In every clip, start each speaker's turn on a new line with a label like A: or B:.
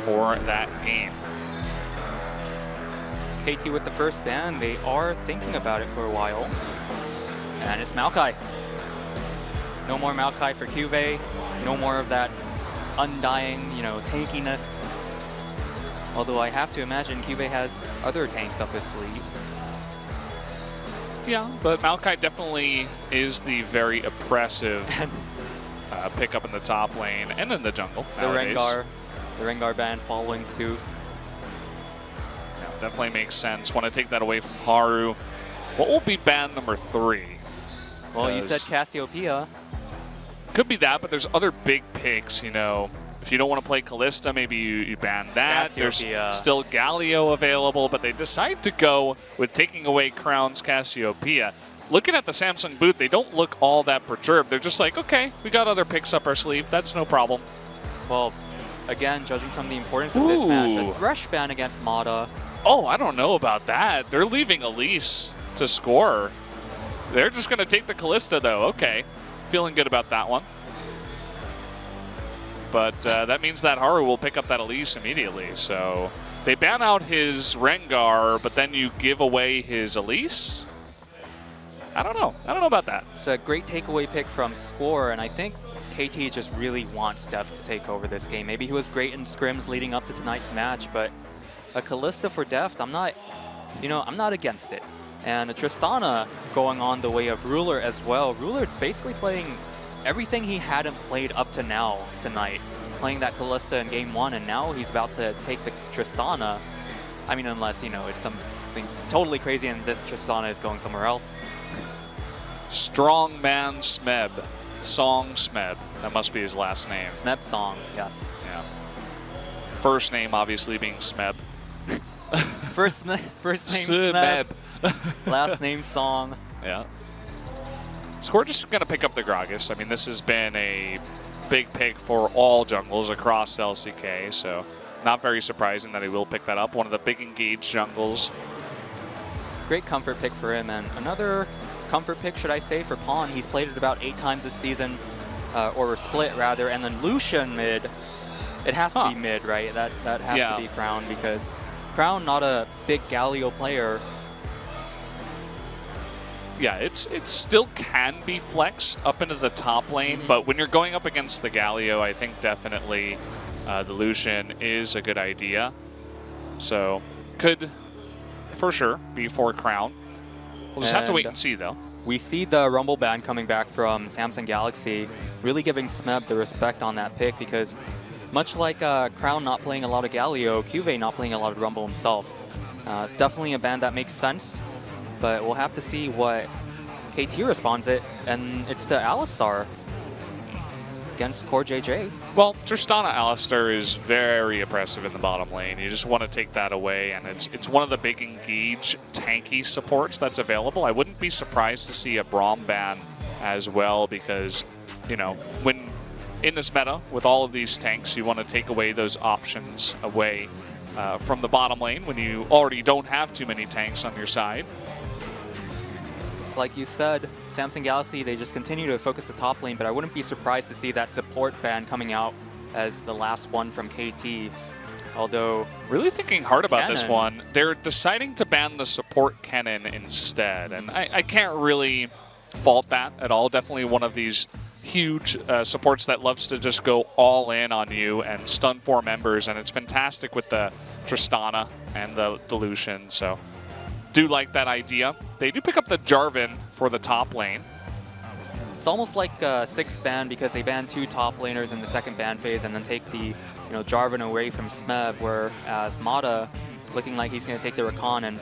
A: for that game.
B: KT with the first ban, they are thinking about it for a while. And it's Maokai. No more Maokai for Cuvee. No more of that undying, tankiness. Although I have to imagine Cuvee has other tanks up his sleeve.
A: Yeah, but Maokai definitely is the very oppressive pickup in the top lane and in the jungle nowadays.
B: The Rengar ban following suit.
A: Yeah, definitely makes sense. Want to take that away from Haru. What will be ban number 3?
B: Well, you said Cassiopeia.
A: Could be that, but there's other big picks, If you don't want to play Kalista, maybe you ban that.
B: Cassiopeia.
A: There's still Galio available, but they decide to go with taking away Crown's Cassiopeia. Looking at the Samsung booth, they don't look all that perturbed. They're just like, okay, we got other picks up our sleeve. That's no problem.
B: Well, again, judging from the importance of this match, a Thresh ban against Mata.
A: Oh, I don't know about that. They're leaving Elise to score. They're just going to take the Kalista, though. Okay. Feeling good about that one. But that means that Haru will pick up that Elise immediately. So they ban out his Rengar, but then you give away his Elise? I don't know. I don't know about that.
B: It's a great takeaway pick from Score, and I think KT just really wants Steph to take over this game. Maybe he was great in scrims leading up to tonight's match, but a Kalista for Deft, I'm not against it. And a Tristana going on the way of Ruler as well. Ruler basically playing everything he hadn't played up to now tonight. Playing that Kalista in game 1, and now he's about to take the Tristana. I mean, unless, it's something totally crazy and this Tristana is going somewhere else.
A: Strongman Smeb. Song Smeb. That must be his last name.
B: Smeb Song, yes.
A: Yeah. First name obviously being Smeb.
B: First name Smeb. Last name Song.
A: Yeah. So we're just going to pick up the Gragas. I mean, this has been a big pick for all jungles across LCK, so not very surprising that he will pick that up. One of the big engaged jungles.
B: Great comfort pick for him, and another comfort pick, should I say, for Pawn. He's played it about 8 times this season, or split rather, and then Lucian mid. It has to be mid, right? That has to be Crown, because Crown not a big Galio player.
A: Yeah, it still can be flexed up into the top lane, but when you're going up against the Galio, I think definitely the Lucian is a good idea. So could, for sure, be for Crown. We'll just have to wait and see, though.
B: We see the Rumble ban coming back from Samsung Galaxy, really giving Smeb the respect on that pick, because much like Crown not playing a lot of Galio, Cuvee not playing a lot of Rumble himself. Definitely a ban that makes sense. But we'll have to see what KT responds it, and it's to Alistar against Core JJ.
A: Well, Tristana Alistar is very oppressive in the bottom lane. You just want to take that away, and it's one of the big engage tanky supports that's available. I wouldn't be surprised to see a Braum ban as well, because, when in this meta with all of these tanks, you want to take away those options away from the bottom lane when you already don't have too many tanks on your side.
B: Like you said, Samsung Galaxy, they just continue to focus the top lane, but I wouldn't be surprised to see that support ban coming out as the last one from KT. Although,
A: really thinking hard about this one, they're deciding to ban the support Kennen instead, and I can't really fault that at all. Definitely one of these huge supports that loves to just go all in on you and stun 4 members, and it's fantastic with the Tristana and the Lucian, so do like that idea. They do pick up the Jarvan for the top lane.
B: It's almost like a 6th ban, because they ban 2 top laners in the second ban phase and then take the Jarvan away from Smeb, whereas Mata looking like he's going to take the Rakan. And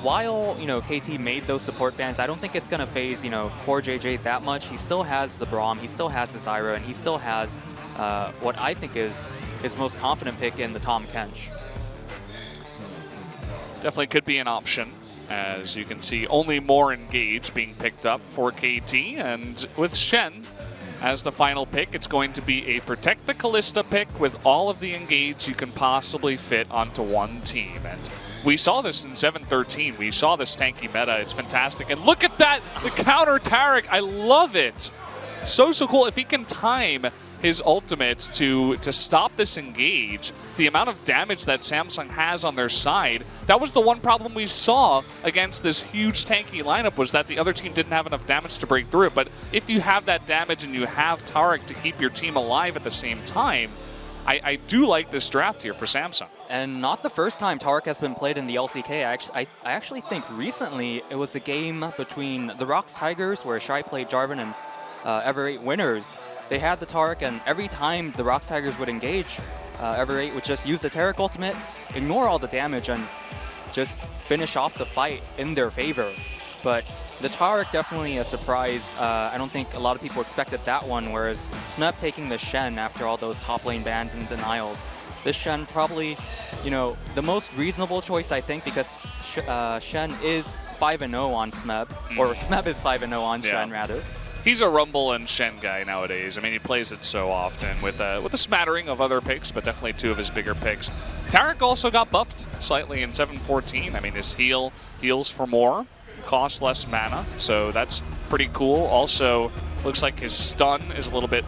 B: while KT made those support bans, I don't think it's going to phase Core JJ that much. He still has the Braum, he still has the Zyra, and he still has what I think is his most confident pick in the Tahm Kench.
A: Definitely could be an option. As you can see, only more engage being picked up for KT, and with Shen as the final pick, it's going to be a Protect the Kalista pick with all of the engage you can possibly fit onto one team. And we saw this in 7-13. We saw this tanky meta. It's fantastic. And look at that, the counter Taric. I love it. So cool. If he can time his ultimates to stop this engage. The amount of damage that Samsung has on their side, that was the one problem we saw against this huge tanky lineup, was that the other team didn't have enough damage to break through it. But if you have that damage and you have Tarek to keep your team alive at the same time, I do like this draft here for Samsung.
B: And not the first time Tarek has been played in the LCK. I actually think recently it was a game between the Rocks Tigers where Shai played Jarvan and Ever8 winners. They had the Tarek, and every time the Rocks Tigers would engage, Ever8 would just use the Tarek ultimate, ignore all the damage, and just finish off the fight in their favor. But the Tarek definitely a surprise. I don't think a lot of people expected that one, whereas Smeb taking the Shen after all those top lane bans and denials. This Shen probably, you know, the most reasonable choice, I think, because Shen is 5-0 on Smeb, or Smeb is 5-0 on Shen, rather.
A: He's a Rumble and Shen guy nowadays. I mean, he plays it so often with a smattering of other picks, but definitely two of his bigger picks. Tarek also got buffed slightly in 7-14. I mean, his heals for more, costs less mana, so that's pretty cool. Also, looks like his stun is a little bit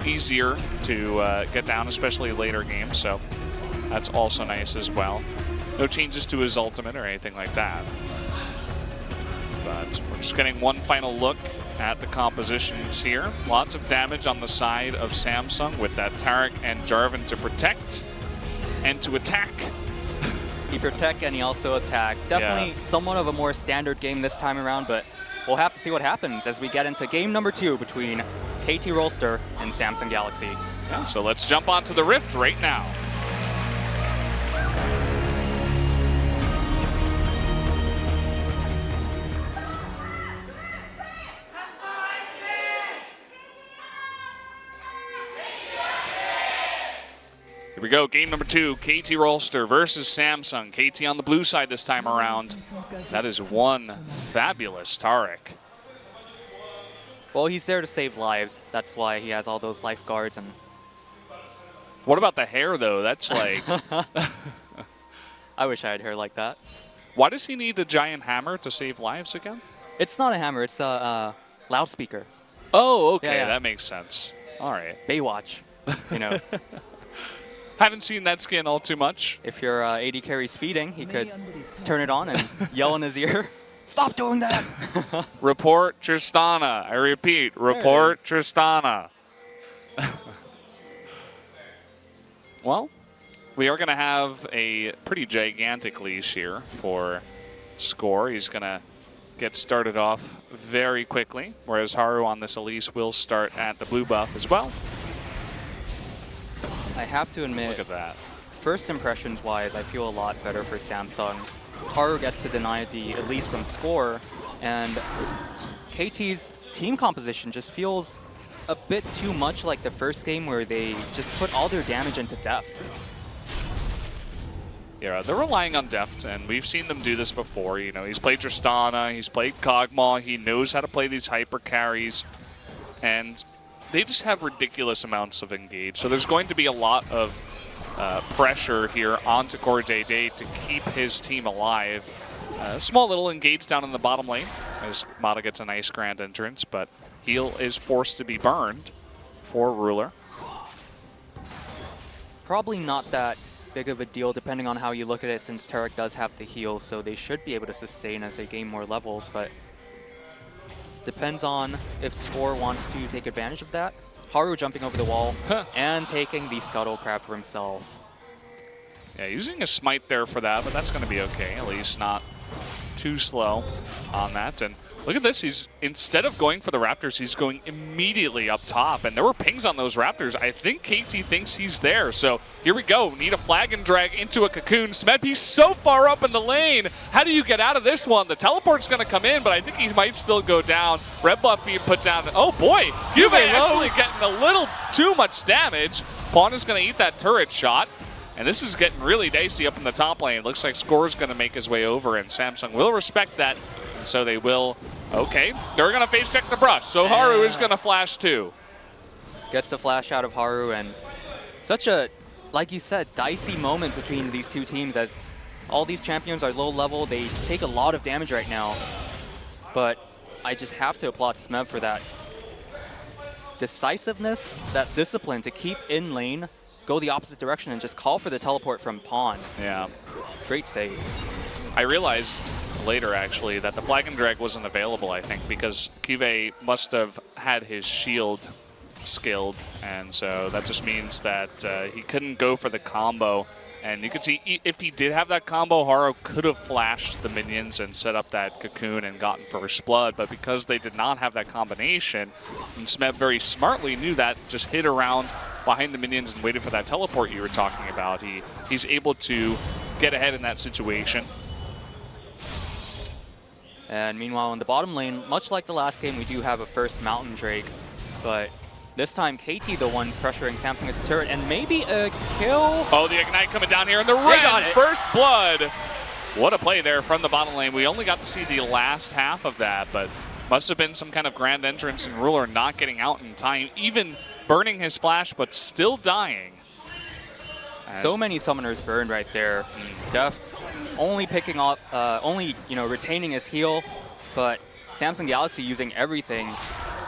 A: easier to get down, especially later games, so that's also nice as well. No changes to his ultimate or anything like that. But we're just getting one final look at the compositions here. Lots of damage on the side of Samsung with that Tarek and Jarvan to protect and to attack.
B: He protect and he also attack. Definitely somewhat of a more standard game this time around, but we'll have to see what happens as we get into game number 2 between KT Rolster and Samsung Galaxy.
A: Yeah, so let's jump onto the Rift right now. Here we go, game number 2, KT Rolster versus Samsung. KT on the blue side this time around. That is one fabulous Tarek.
B: Well, he's there to save lives. That's why he has all those lifeguards. And
A: what about the hair, though? That's like...
B: I wish I had hair like that.
A: Why does he need a giant hammer to save lives again?
B: It's not a hammer. It's a loudspeaker.
A: Oh, okay. Yeah. That makes sense. All right.
B: Baywatch, you know.
A: Haven't seen that skin all too much.
B: If your AD carry's feeding, he could turn it on and yell in his ear, "Stop doing that!"
A: Report Tristana. I repeat, report Tristana. Well, we are going to have a pretty gigantic leash here for Score. He's going to get started off very quickly, whereas Haru on this Elise will start at the blue buff as well.
B: I have to admit,
A: look at that.
B: First impressions-wise, I feel a lot better for Samsung. Haru gets to deny the Elise from Score, and KT's team composition just feels a bit too much like the first game where they just put all their damage into Deft.
A: Yeah, they're relying on Deft, and we've seen them do this before. You know, he's played Tristana, he's played Kog'Maw, he knows how to play these hyper carries, and they just have ridiculous amounts of engage. So there's going to be a lot of pressure here onto CoreJJ to keep his team alive. Small little engage down in the bottom lane as Mata gets a nice grand entrance, but heal is forced to be burned for Ruler.
B: Probably not that big of a deal depending on how you look at it, since Tarek does have the heal, so they should be able to sustain as they gain more levels, but depends on if Score wants to take advantage of that. Haru jumping over the wall and taking the Scuttle Crab for himself.
A: Yeah, using a smite there for that, but that's going to be okay. At least not too slow on that. And look at this. He's, instead of going for the Raptors, he's going immediately up top. And there were pings on those Raptors. I think KT thinks he's there. So here we go. Need a flag and drag into a cocoon. Smeb, he's so far up in the lane. How do you get out of this one? The teleport's going to come in, but I think he might still go down. Red buff being put down. Oh boy, Juve actually getting a little too much damage. Pawn is going to eat that turret shot. And this is getting really dicey up in the top lane. It looks like Score's going to make his way over, and Samsung will respect that. And so they will, okay, they're going to face check the brush. So Haru is going to flash too.
B: Gets the flash out of Haru, and such a, like you said, dicey moment between these two teams as all these champions are low level. They take a lot of damage right now, but I just have to applaud Smeb for that. decisiveness, that discipline to keep in lane, go the opposite direction, and just call for the teleport from pawn.
A: Yeah.
B: Great save.
A: I realized later, actually, that the Flag and Drag wasn't available, I think, because Kive must have had his shield skilled, and so that just means that he couldn't go for the combo. And you could see if he did have that combo, Haro could have flashed the minions and set up that cocoon and gotten first blood, but because they did not have that combination, and Smeb very smartly knew that, just hid around behind the minions and waited for that teleport you were talking about, he's able to get ahead in that situation.
B: And meanwhile, in the bottom lane, much like the last game, we do have a first Mountain Drake, but this time KT the one's pressuring Samsung at the turret, and maybe a kill.
A: Oh, the Ignite coming down here, and the Rens, first blood. What a play there from the bottom lane. We only got to see the last half of that, but must have been some kind of grand entrance and Ruler not getting out in time, even burning his flash, but still dying.
B: So many summoners burned right there. Deft only picking up, retaining his heal, but Samsung Galaxy using everything.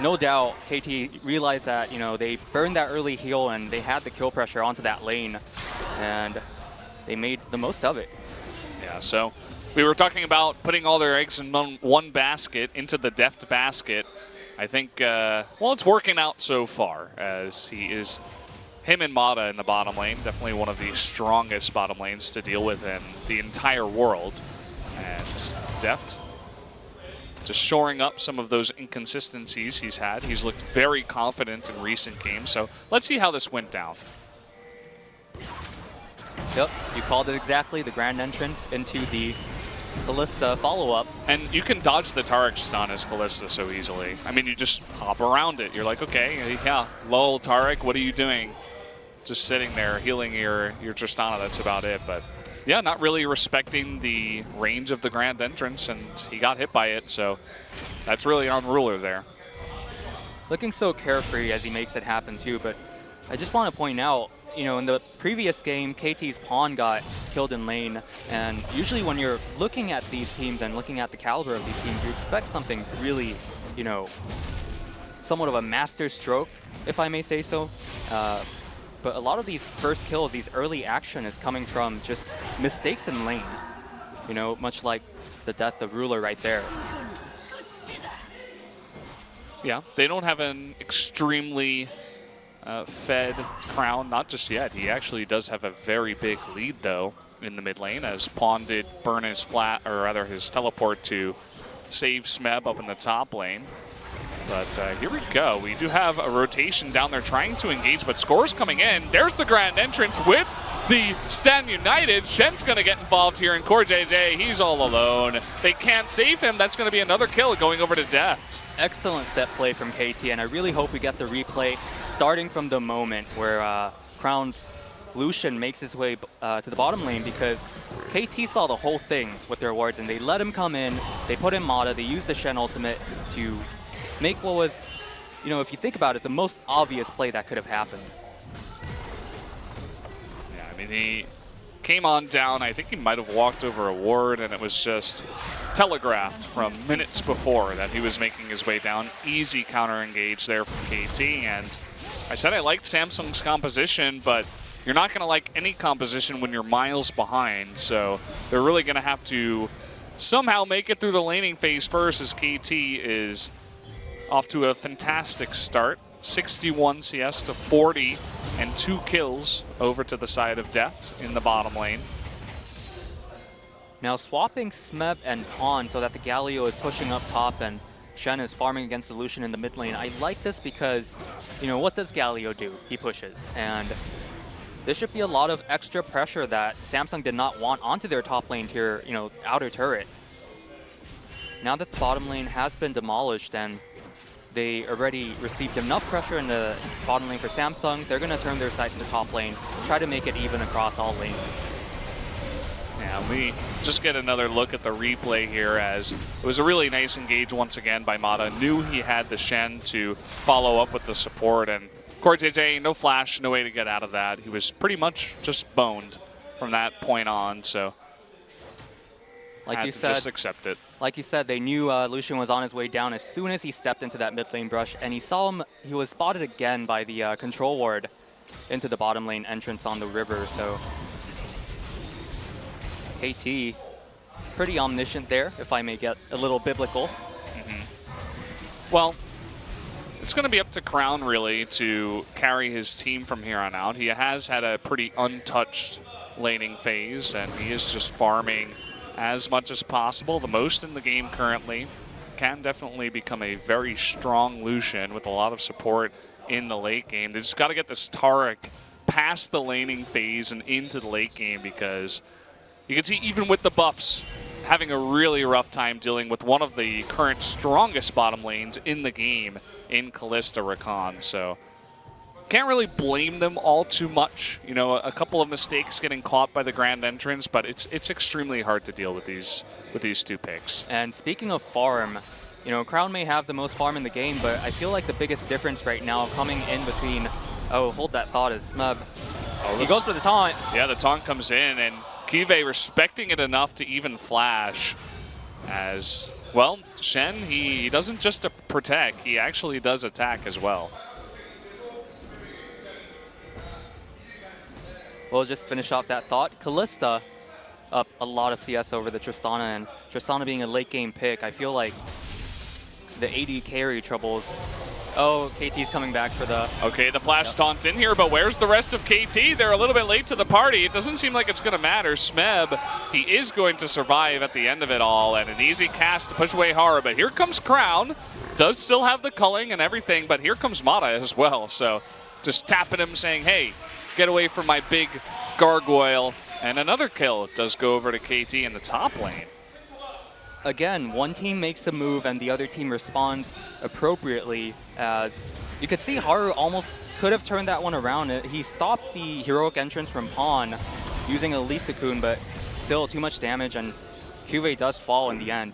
B: No doubt, KT realized that, they burned that early heal and they had the kill pressure onto that lane, and they made the most of it.
A: Yeah, so we were talking about putting all their eggs in one basket, into the Deft basket. I think, it's working out so far, as him and Mata in the bottom lane, definitely one of the strongest bottom lanes to deal with in the entire world. And Deft just shoring up some of those inconsistencies he's had. He's looked very confident in recent games, so let's see how this went down.
B: Yep, you called it exactly, the grand entrance into the Kalista follow-up.
A: And you can dodge the Taric stun as Kalista so easily. I mean, you just hop around it. You're like, okay, yeah, lol, Taric, what are you doing? Just sitting there healing your Tristana, that's about it. But yeah, not really respecting the range of the grand entrance, and he got hit by it, so that's really on Ruler there.
B: Looking so carefree as he makes it happen too, but I just want to point out, in the previous game, KT's Pawn got killed in lane, and usually when you're looking at these teams and looking at the caliber of these teams, you expect something really, somewhat of a master stroke, if I may say so. But a lot of these first kills, these early action is coming from just mistakes in lane. Much like the death of Ruler right there.
A: Yeah, they don't have an extremely fed Crown, not just yet. He actually does have a very big lead, though, in the mid lane, as Pawn did burn his his teleport to save Smeb up in the top lane. But here we go. We do have a rotation down there trying to engage, but scores coming in. There's the grand entrance with the Stand United. Shen's going to get involved here, and Core JJ, he's all alone. They can't save him. That's going to be another kill going over to Deft.
B: Excellent set play from KT, and I really hope we get the replay starting from the moment where Crown's Lucian makes his way to the bottom lane, because KT saw the whole thing with their wards, and they let him come in. They put in Mata. They used the Shen ultimate to make what was, if you think about it, the most obvious play that could have happened.
A: Yeah, I mean, he came on down. I think he might have walked over a ward, and it was just telegraphed from minutes before that he was making his way down. Easy counter engage there from KT, and I said I liked Samsung's composition, but you're not going to like any composition when you're miles behind, so they're really going to have to somehow make it through the laning phase first, as KT is off to a fantastic start. 61 CS to 40 and 2 kills over to the side of Deft in the bottom lane.
B: Now swapping Smeb and Pawn so that the Galio is pushing up top and Shen is farming against the Lucian in the mid lane. I like this because, what does Galio do? He pushes. And there should be a lot of extra pressure that Samsung did not want onto their top lane tier, outer turret. Now that the bottom lane has been demolished and they already received enough pressure in the bottom lane for Samsung, they're going to turn their sights to top lane, try to make it even across all lanes.
A: Yeah, we just get another look at the replay here, as it was a really nice engage once again by Mata. Knew he had the Shen to follow up with the support, and Core JJ, no flash, no way to get out of that. He was pretty much just boned from that point on, so just accept it.
B: Like you said, they knew Lucian was on his way down as soon as he stepped into that mid lane brush, and he saw him he was spotted again by the control ward into the bottom lane entrance on the river. So KT, pretty omniscient there, if I may get a little biblical.
A: Well, it's going to be up to Crown, really, to carry his team from here on out. He has had a pretty untouched laning phase, and he is just farming as much as possible, the most in the game currently. Can definitely become a very strong Lucian with a lot of support in the late game. They just got to get this Taric past the laning phase and into the late game, because you can see even with the buffs, having a really rough time dealing with one of the current strongest bottom lanes in the game in Kalista Rakan. So can't really blame them all too much. You know, a couple of mistakes getting caught by the grand entrance, but it's extremely hard to deal with these two picks.
B: And speaking of farm, you know, Crown may have the most farm in the game, but I feel like the biggest difference right now coming in between, oh, hold that thought, is Smeb. Oh, he goes for the taunt.
A: Yeah, the taunt comes in, and Kive respecting it enough to even flash. As, well, Shen, he doesn't just protect, he actually does attack as well.
B: We'll just finish off that thought. Kalista up a lot of CS over the Tristana, and Tristana being a late game pick, I feel like the AD carry troubles. Oh, KT's coming back for the...
A: Okay, the flash taunt in here, but where's the rest of KT? They're a little bit late to the party. It doesn't seem like it's going to matter. Smeb, he is going to survive at the end of it all, and an easy cast to push away hard. But here comes Crown. Does still have the culling and everything, but here comes Mata as well. So just tapping him, saying, hey, get away from my big gargoyle. And another kill does go over to KT in the top lane.
B: Again, one team makes a move and the other team responds appropriately, as you could see Haru almost could have turned that one around. He stopped the heroic entrance from Pawn using a Elise Cocoon, but still too much damage, and Cuvée does fall in the end.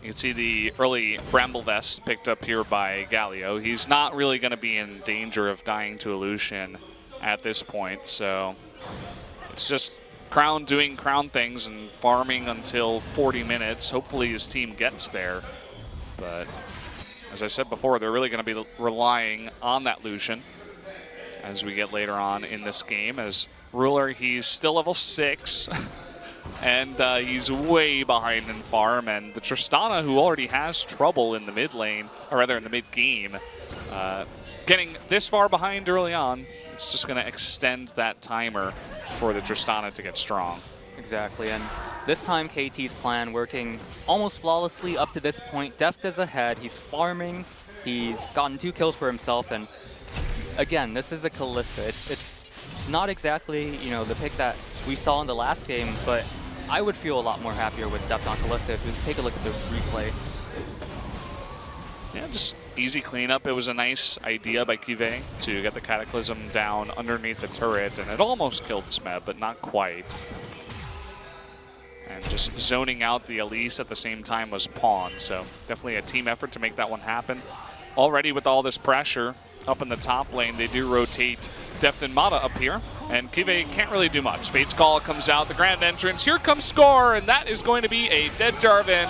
A: You can see the early Bramble Vest picked up here by Galio. He's not really going to be in danger of dying to Illusion at this point, so it's just Crown doing Crown things and farming until 40 minutes. Hopefully his team gets there. But as I said before, they're really going to be relying on that Lucian as we get later on in this game. As Ruler, he's still level 6. And he's way behind in farm. And the Tristana, who already has trouble in the mid lane, or rather in the mid game, getting this far behind early on, it's just going to extend that timer for the Tristana to get strong.
B: Exactly, and this time KT's plan working almost flawlessly up to this point. Deft is ahead, he's farming, he's gotten 2 kills for himself, and again, this is a Kalista. It's not exactly, you know, the pick that we saw in the last game, but I would feel a lot more happier with Deft on Kalista as we take a look at this replay.
A: Yeah, just easy cleanup. It was a nice idea by Kive to get the Cataclysm down underneath the turret, and it almost killed Smeb, but not quite. And just zoning out the Elise at the same time was Pawn, so definitely a team effort to make that one happen. Already with all this pressure up in the top lane, they do rotate Deft and Mata up here, and Kive can't really do much. Fate's Call comes out, the grand entrance, here comes Score, and that is going to be a dead Jarvan.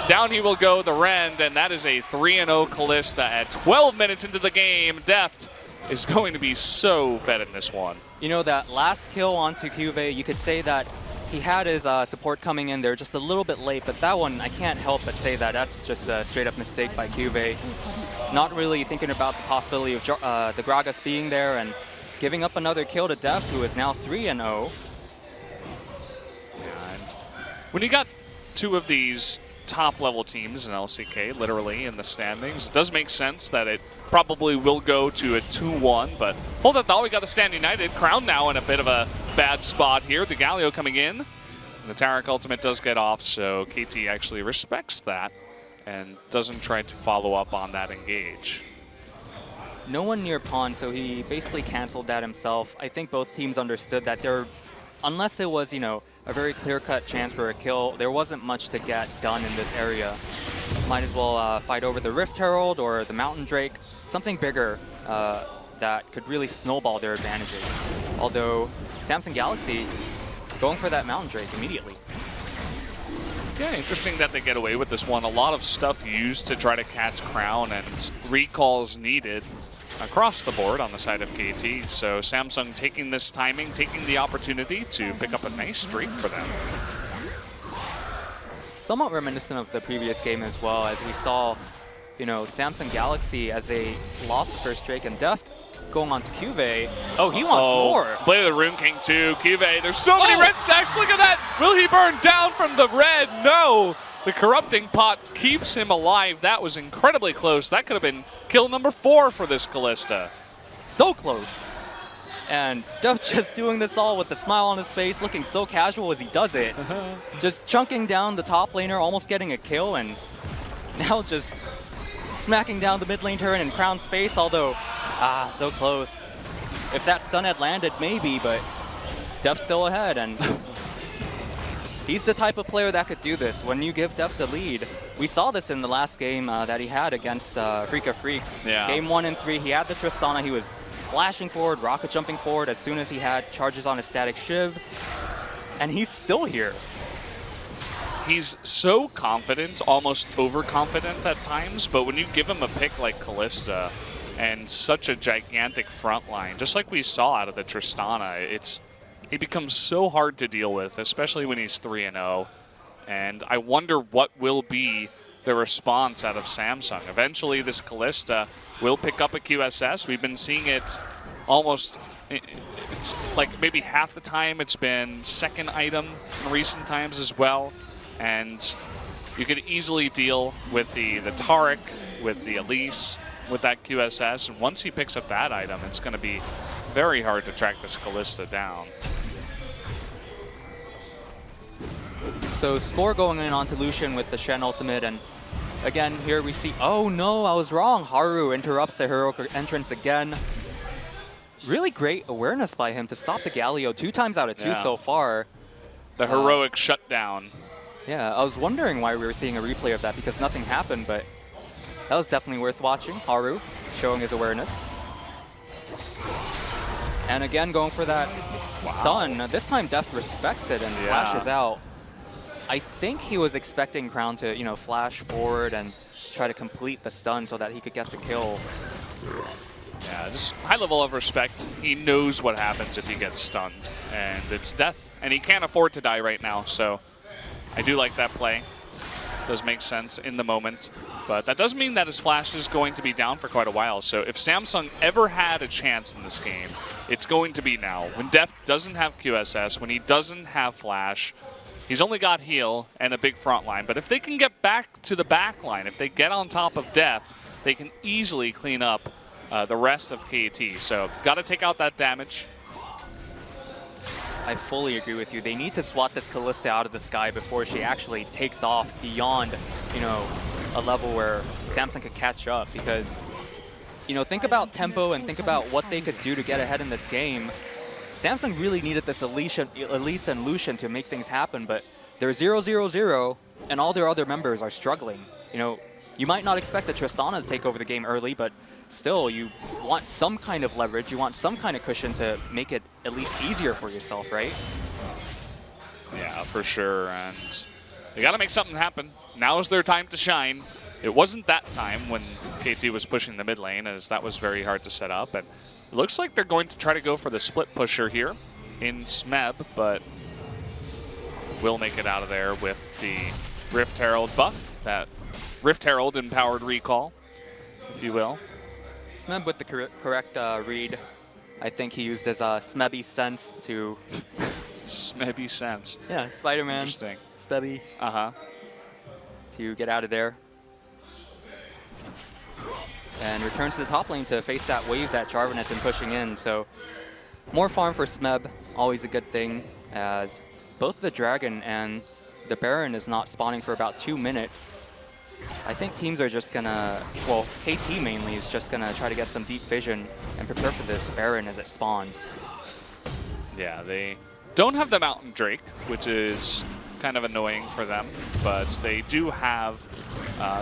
A: Down he will go, the Rend, and that is a 3-0 Kalista at 12 minutes into the game. Deft is going to be so fed in this one.
B: You know, that last kill onto Cuvée, you could say that he had his support coming in there just a little bit late, but that one, I can't help but say that that's just a straight-up mistake by Cuvée. Not really thinking about the possibility of the Gragas being there and giving up another kill to Deft, who is now 3-0.
A: And when you got 2 of these top-level teams in LCK, literally, in the standings, it does make sense that it probably will go to a 2-1, but hold that thought, we got the Stand United. Crown now in a bit of a bad spot here. The Galio coming in, and the Taric ultimate does get off, so KT actually respects that and doesn't try to follow up on that engage.
B: No one near Pawn, so he basically canceled that himself. I think both teams understood that there, unless it was, you know, a very clear-cut chance for a kill, there wasn't much to get done in this area. Might as well fight over the Rift Herald or the Mountain Drake, something bigger that could really snowball their advantages. Although Samsung Galaxy going for that Mountain Drake immediately.
A: Yeah, interesting that they get away with this one. A lot of stuff used to try to catch Crown and recalls needed across the board on the side of KT. So Samsung taking this timing, taking the opportunity to pick up a nice streak for them.
B: Somewhat reminiscent of the previous game as well, as we saw, you know, Samsung Galaxy as they lost the first streak, and Deft going on to Cuvee. Oh, he wants more.
A: Blade of the Rune King too. Cuvee, there's so many red stacks. Look at that. Will he burn down from the red? No. The Corrupting Pot keeps him alive. That was incredibly close. That could have been kill number 4 for this Kalista.
B: So close. And Deft just doing this all with a smile on his face, looking so casual as he does it. Just chunking down the top laner, almost getting a kill, and now just smacking down the mid lane turret in Crown's face, although, so close. If that stun had landed, maybe, but Deft's still ahead, and he's the type of player that could do this. When you give Deft the lead, we saw this in the last game that he had against Freak of Freaks.
A: Yeah.
B: Game 1 and 3, he had the Tristana, he was flashing forward, rocket jumping forward as soon as he had charges on his static Shiv, and he's still here.
A: He's so confident, almost overconfident at times, but when you give him a pick like Kalista and such a gigantic front line, just like we saw out of the Tristana, he becomes so hard to deal with, especially when he's 3-0. And I wonder what will be the response out of Samsung. Eventually, this Kalista will pick up a QSS. We've been seeing it almost, it's like maybe half the time it's been second item in recent times as well. And you could easily deal with the Taric, with the Elise, with that QSS. And once he picks up that item, it's going to be very hard to track this Kalista down.
B: So Score going in onto Lucian with the Shen ultimate, and again here we see, oh no, I was wrong. Haru interrupts the heroic entrance again. Really great awareness by him to stop the Galio 2 times out of 2 so far.
A: The heroic shutdown.
B: Yeah, I was wondering why we were seeing a replay of that because nothing happened, but that was definitely worth watching. Haru showing his awareness. And again going for that stun. This time Deft respects it and flashes out. I think he was expecting Crown to, you know, flash forward and try to complete the stun so that he could get the kill.
A: Yeah, just high level of respect. He knows what happens if he gets stunned, and it's death. And he can't afford to die right now, so I do like that play. It does make sense in the moment, but that doesn't mean that his flash is going to be down for quite a while. So if Samsung ever had a chance in this game, it's going to be now. When Deft doesn't have QSS, when he doesn't have flash, he's only got heal and a big front line. But if they can get back to the back line, if they get on top of Deft, they can easily clean up the rest of KT. So got to take out that damage.
B: I fully agree with you. They need to swat this Kalista out of the sky before she actually takes off beyond, you know, a level where Samsung could catch up. Because, you know, think about tempo and think about what they could do to get ahead in this game. Samsung really needed this Elise and Lucian to make things happen, but they're 0-0-0, and all their other members are struggling. You know, you might not expect the Tristana to take over the game early, but still, you want some kind of leverage, you want some kind of cushion to make it at least easier for yourself, right?
A: Yeah, for sure, and they got to make something happen. Now is their time to shine. It wasn't that time when KT was pushing the mid lane, as that was very hard to set up. And it looks like they're going to try to go for the split pusher here in Smeb, but will make it out of there with the Rift Herald buff, that Rift Herald empowered recall, if you will.
B: Smeb with the correct read. I think he used his Smebby sense to...
A: Smebby sense.
B: Yeah, Spider-Man.
A: Interesting.
B: Smebby.
A: Uh-huh.
B: To get out of there. And returns to the top lane to face that wave that Jarvan has been pushing in. So more farm for Smeb, always a good thing, as both the Dragon and the Baron is not spawning for about 2 minutes. I think teams are just gonna, well, KT mainly is just gonna try to get some deep vision and prepare for this Baron as it spawns.
A: Yeah, they don't have the Mountain Drake, which is kind of annoying for them, but they do have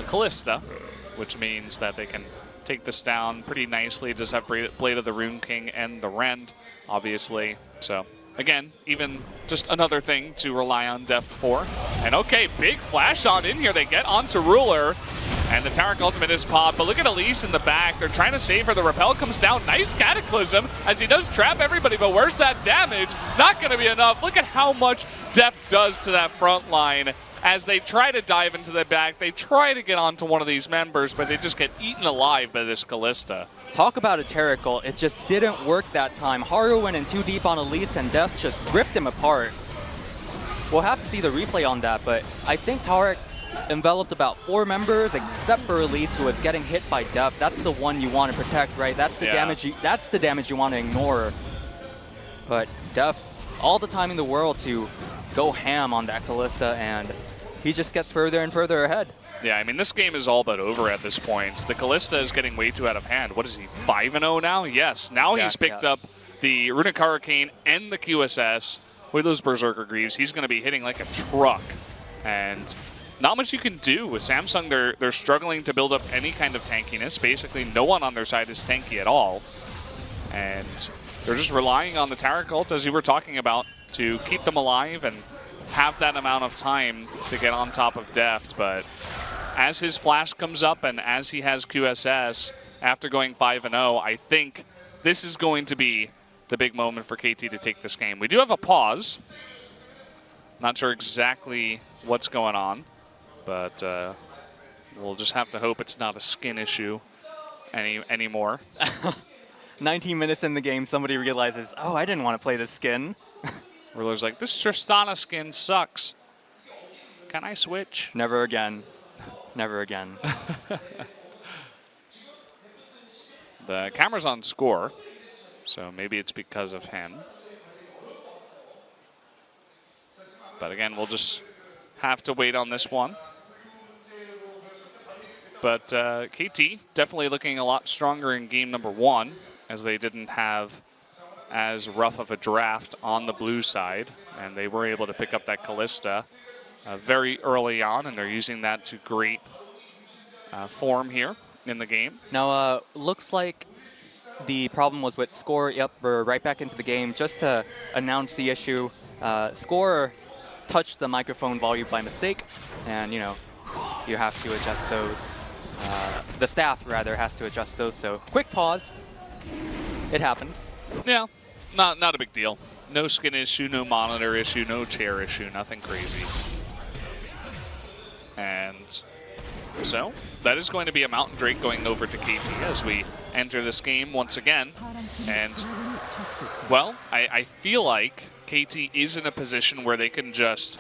A: Kalista, which means that they can take this down pretty nicely. Just have Blade of the Rune King and the Rend, obviously. So again, even just another thing to rely on Deft for. And okay, big flash on in here. They get onto Ruler. And the Taric ultimate is popped, but look at Elise in the back. They're trying to save her. The Repel comes down. Nice Cataclysm as he does trap everybody, but where's that damage? Not going to be enough. Look at how much Deft does to that front line as they try to dive into the back. They try to get onto one of these members, but they just get eaten alive by this Kalista.
B: Talk about a Taric ult. It just didn't work that time. Haru went in too deep on Elise, and Deft just ripped him apart. We'll have to see the replay on that, but I think Taric enveloped about 4 members, except for Elise, who was getting hit by Deft. That's the one you want to protect, right? That's the damage you want to ignore. But Deft, all the time in the world to go ham on that Kalista, and he just gets further and further ahead.
A: Yeah, I mean, this game is all but over at this point. The Kalista is getting way too out of hand. What is he, 5-0 now? Yes, now he's picked up the Runic Hurricane and the QSS with those Berserker Greaves. He's going to be hitting like a truck. And not much you can do with Samsung. They're struggling to build up any kind of tankiness. Basically, no one on their side is tanky at all. And they're just relying on the Taric ult, as you were talking about, to keep them alive and have that amount of time to get on top of Deft. But as his flash comes up and as he has QSS, after going 5-0, I think this is going to be the big moment for KT to take this game. We do have a pause. Not sure exactly what's going on, but we'll just have to hope it's not a skin issue anymore.
B: 19 minutes in the game, somebody realizes, oh, I didn't want to play this skin.
A: Ruler's like, this Tristana skin sucks. Can I switch?
B: Never again. Never again.
A: The camera's on Score, so maybe it's because of him. But again, we'll just have to wait on this one. But KT definitely looking a lot stronger in game number 1, as they didn't have as rough of a draft on the blue side, and they were able to pick up that Kalista very early on, and they're using that to great form here in the game.
B: Now, looks like the problem was with Score. Yep, we're right back into the game. Just to announce the issue, Score touched the microphone volume by mistake, and you know, you have to adjust those. The staff, rather, has to adjust those, so quick pause. It happens.
A: Yeah, not a big deal. No skin issue, no monitor issue, no chair issue, nothing crazy. And so that is going to be a Mountain Drake going over to KT as we enter this game once again. And, well, I feel like KT is in a position where they can just,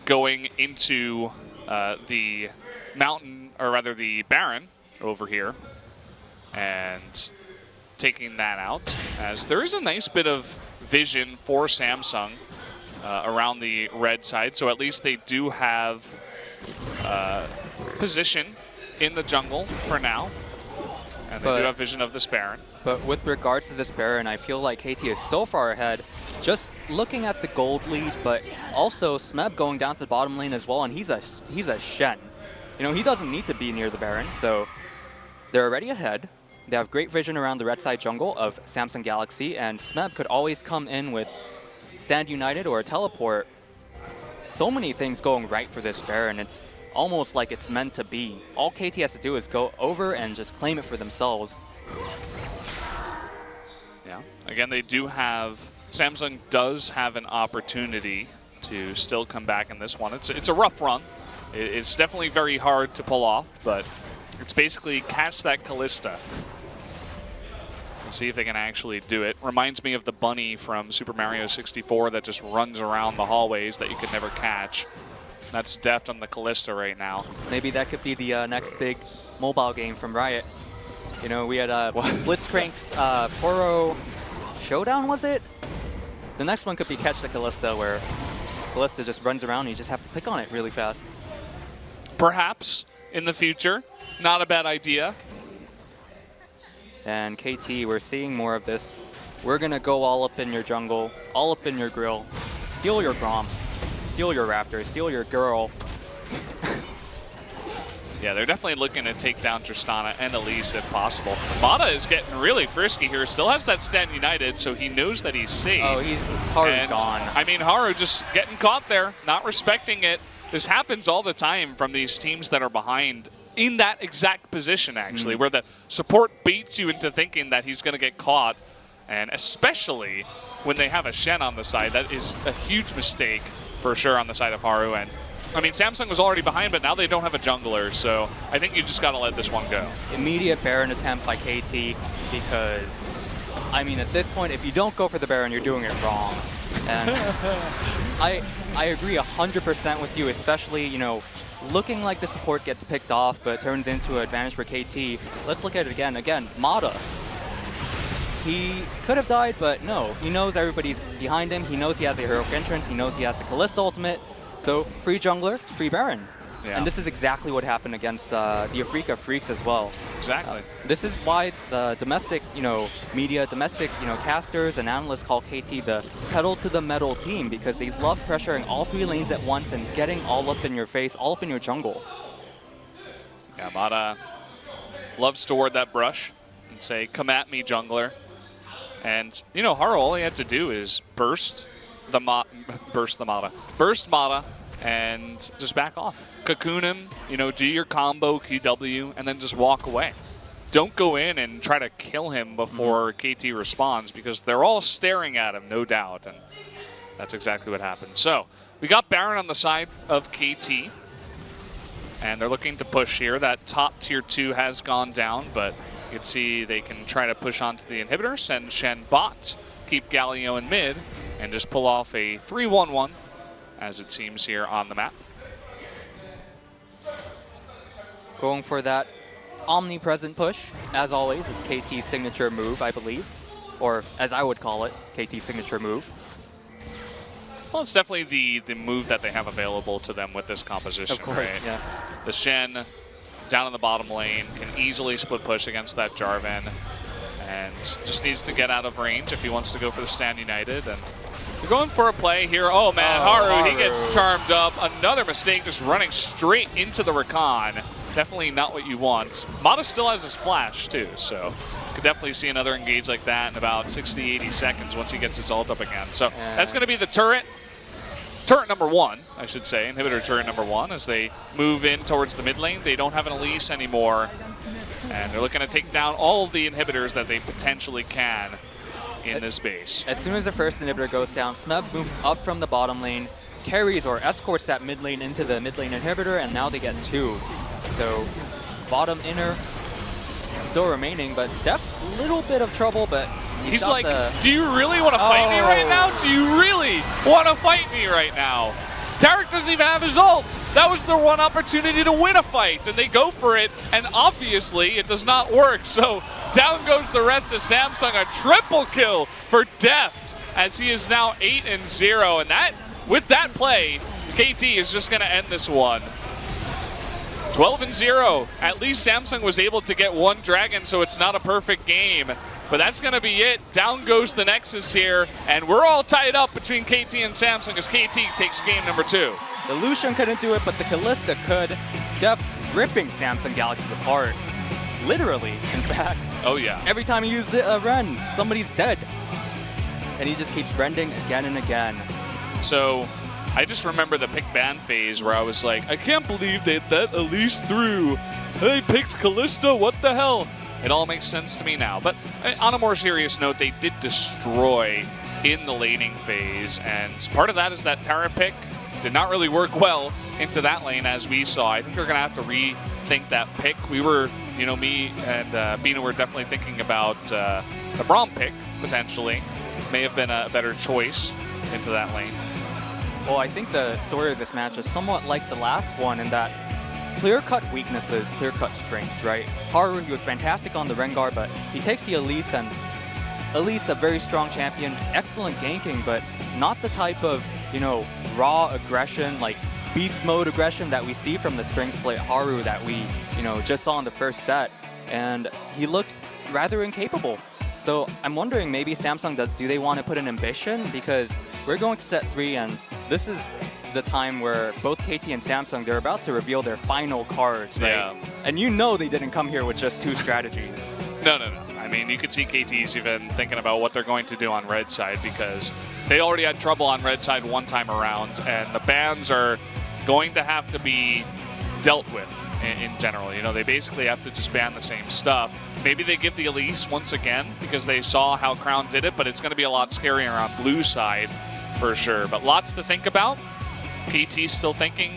A: going into the Mountain, or rather the Baron over here, and taking that out, as there is a nice bit of vision for Samsung around the red side, so at least they do have position in the jungle for now, and they do have vision of this Baron.
B: But with regards to this Baron, I feel like KT is so far ahead, just looking at the gold lead, but also Smeb going down to the bottom lane as well, and he's a Shen. You know, he doesn't need to be near the Baron, so they're already ahead. They have great vision around the red side jungle of Samsung Galaxy, and Smeb could always come in with Stand United or a teleport. So many things going right for this Baron. It's almost like it's meant to be. All KT has to do is go over and just claim it for themselves.
A: Yeah, again, they do have, Samsung does have an opportunity to still come back in this one. It's a rough run. It's definitely very hard to pull off, but it's basically catch that Kalista. We'll see if they can actually do it. Reminds me of the bunny from Super Mario 64 that just runs around the hallways that you could never catch. That's Deft on the Kalista right now.
B: Maybe that could be the next big mobile game from Riot. You know, we had Blitzcrank's Poro Showdown, was it? The next one could be Catch the Kalista, where Kalista just runs around and you just have to click on it really fast.
A: Perhaps in the future. Not a bad idea.
B: And KT, we're seeing more of this. We're going to go all up in your jungle, all up in your grill, steal your Grom, steal your Raptor, steal your girl.
A: Yeah, they're definitely looking to take down Tristana and Elise if possible. Mata is getting really frisky here. Still has that stand united, so he knows that he's safe.
B: Oh, Haru's gone.
A: I mean, Haru just getting caught there, not respecting it. This happens all the time from these teams that are behind in that exact position, actually, where the support beats you into thinking that he's going to get caught. And especially when they have a Shen on the side, that is a huge mistake for sure on the side of Haru. And I mean, Samsung was already behind, but now they don't have a jungler, so I think you just got to let this one go.
B: Immediate Baron attempt by KT because, I mean, at this point, if you don't go for the Baron, you're doing it wrong. And I agree 100% with you, especially, you know, looking like the support gets picked off, but turns into an advantage for KT. Let's look at it again. Again, Mata. He could have died, but no. He knows everybody's behind him. He knows he has the heroic entrance. He knows he has the Kalista ultimate. So, free jungler, free Baron. Yeah. And this is exactly what happened against the Afrika Freaks as well.
A: Exactly.
B: This is why the domestic, media, domestic, casters and analysts call KT the pedal to the metal team because they love pressuring all 3 lanes at once and getting all up in your face, all up in your jungle.
A: Yeah, Mata loves to ward that brush and say, "Come at me, jungler." And Haru, all he had to do is burst Mata, and just back off. Cocoon him, do your combo, QW, and then just walk away. Don't go in and try to kill him before KT responds because they're all staring at him, no doubt. And that's exactly what happened. So we got Baron on the side of KT, and they're looking to push here. That top tier 2 has gone down, but you can see they can try to push onto the inhibitor, send Shen bot, keep Galio in mid, and just pull off a 3-1-1, as it seems here on the map.
B: Going for that omnipresent push, as always, is KT's signature move, I believe. Or, as I would call it, KT's signature move.
A: Well, it's definitely the move that they have available to them with this composition,
B: of course,
A: right?
B: Yeah.
A: The Shen down in the bottom lane can easily split push against that Jarvan, and just needs to get out of range if he wants to go for the stand united. And they're going for a play here. Oh man, Haru, he gets charmed up. Another mistake, just running straight into the Rakan. Definitely not what you want. Mata still has his flash too, so could definitely see another engage like that in about 60-80 seconds once he gets his ult up again. So that's going to be the turret number 1, I should say, inhibitor turret number 1, as they move in towards the mid lane. They don't have an Elise anymore, and they're looking to take down all of the inhibitors that they potentially can in this base.
B: As soon as the first inhibitor goes down, Smeb moves up from the bottom lane, carries or escorts that mid lane into the mid lane inhibitor, and now they get 2. So bottom inner still remaining, but Def a little bit of trouble, but
A: he's like, do you really want to fight me right now? Do you really want to fight me right now? Tarek doesn't even have his ult. That was their one opportunity to win a fight, and they go for it, and obviously it does not work. So down goes the rest of Samsung. A triple kill for Deft, as he is now 8-0, and that, with that play, KT is just going to end this one. 12-0. At least Samsung was able to get 1 dragon, so it's not a perfect game. But that's going to be it. Down goes the Nexus here, and we're all tied up between KT and Samsung as KT takes game number 2.
B: The Lucian couldn't do it, but the Kalista could. Def ripping Samsung Galaxy apart. Literally, in fact.
A: Oh, yeah.
B: Every time he used a Ren, somebody's dead. And he just keeps rending again and again.
A: So I just remember the pick ban phase where I was like, I can't believe they let Elise through. They picked Kalista, what the hell? It all makes sense to me now. But on a more serious note, they did destroy in the laning phase. And part of that is that Tara pick did not really work well into that lane, as we saw. I think they're going to have to rethink that pick. We were, me and Bina were definitely thinking about the Braum pick, potentially. May have been a better choice into that lane.
B: Well, I think the story of this match is somewhat like the last one in that clear-cut weaknesses, clear-cut strengths, right? Haru, he was fantastic on the Rengar, but he takes the Elise, and Elise, a very strong champion, excellent ganking, but not the type of, raw aggression, like beast mode aggression that we see from the Spring Split Haru that we, just saw in the first set. And he looked rather incapable. So I'm wondering, maybe Samsung, do they want to put an ambition? Because we're going to set 3, and this is the time where both KT and Samsung, they're about to reveal their final cards, right?
A: Yeah.
B: And you know they didn't come here with just 2 strategies.
A: No. I mean, you could see KT's even thinking about what they're going to do on red side, because they already had trouble on red side one time around, and the bans are going to have to be dealt with in general. You know, they basically have to just ban the same stuff. Maybe they give the Elise once again because they saw how Crown did it, but it's going to be a lot scarier on blue side for sure. But lots to think about. KT's still thinking.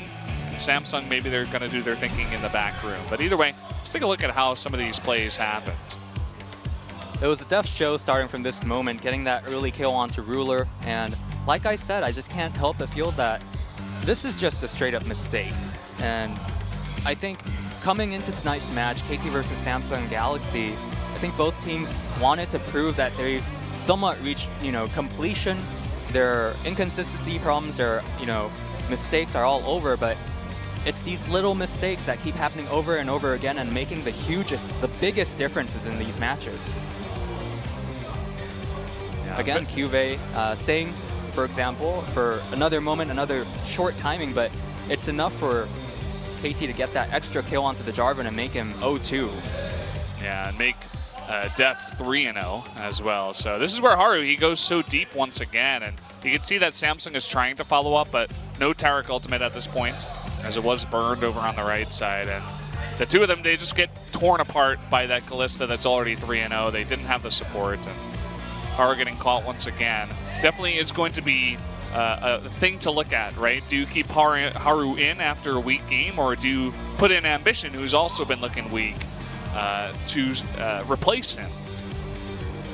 A: Samsung, maybe they're going to do their thinking in the back room. But either way, let's take a look at how some of these plays happened.
B: It was a Def show starting from this moment, getting that early kill onto Ruler, and like I said, I just can't help but feel that this is just a straight up mistake. And I think coming into tonight's match, KT versus Samsung Galaxy, I think both teams wanted to prove that they've somewhat reached, you know, completion. Their inconsistency problems, their, you know, mistakes are all over, but it's these little mistakes that keep happening over and over again and making the biggest differences in these matches. Again, Cuvée staying, for example, for another moment, another short timing, but it's enough for KT to get that extra kill onto the Jarvan and make him 0-2.
A: Yeah, and make Deft 3-0 as well. So this is where Haru, he goes so deep once again, and you can see that Samsung is trying to follow up, but no Taric ultimate at this point, as it was burned over on the right side. And the two of them, they just get torn apart by that Kalista that's already 3-0. They didn't have the support, and Haru getting caught once again. Definitely is going to be a thing to look at, right? Do you keep Haru in after a weak game, or do you put in Ambition, who's also been looking weak, to replace him?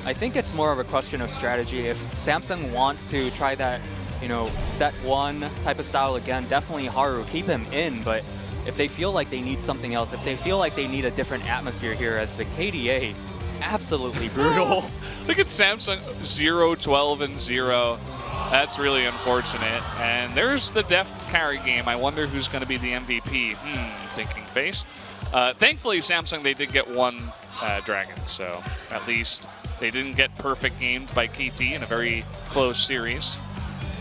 B: I think it's more of a question of strategy. If Samsung wants to try that, you know, set one type of style again, definitely Haru, keep him in. But if they feel like they need something else, if they feel like they need a different atmosphere here, as the KDA, absolutely brutal.
A: Look at Samsung 0-12-0. That's really unfortunate. And there's the Deft carry game. I wonder who's going to be the MVP. Thinking face. Thankfully, Samsung, they did get one Dragon, so at least they didn't get perfect gamed by KT in a very close series.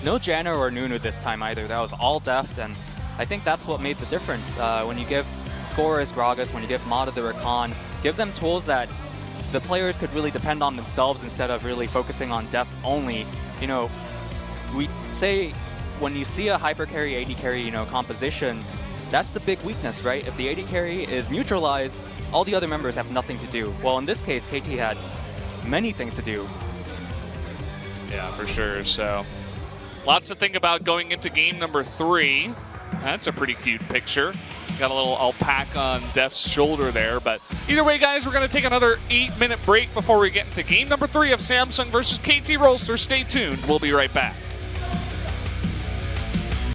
B: No Janna or Nunu this time either. That was all Deft, and I think that's what made the difference. When you give scorers Gragas, when you give Mata the Rakan, give them tools that the players could really depend on themselves instead of really focusing on Deft only. You know, we say when you see a hyper carry, AD carry, you know, composition, that's the big weakness, right? If the AD carry is neutralized, all the other members have nothing to do. Well, in this case, KT had many things to do.
A: Yeah, for sure. So lots to think about going into game number 3. That's a pretty cute picture. Got a little alpaca on Deft's shoulder there. But either way, guys, we're going to take another 8-minute break before we get into game number 3 of Samsung versus KT Rolster. Stay tuned. We'll be right back.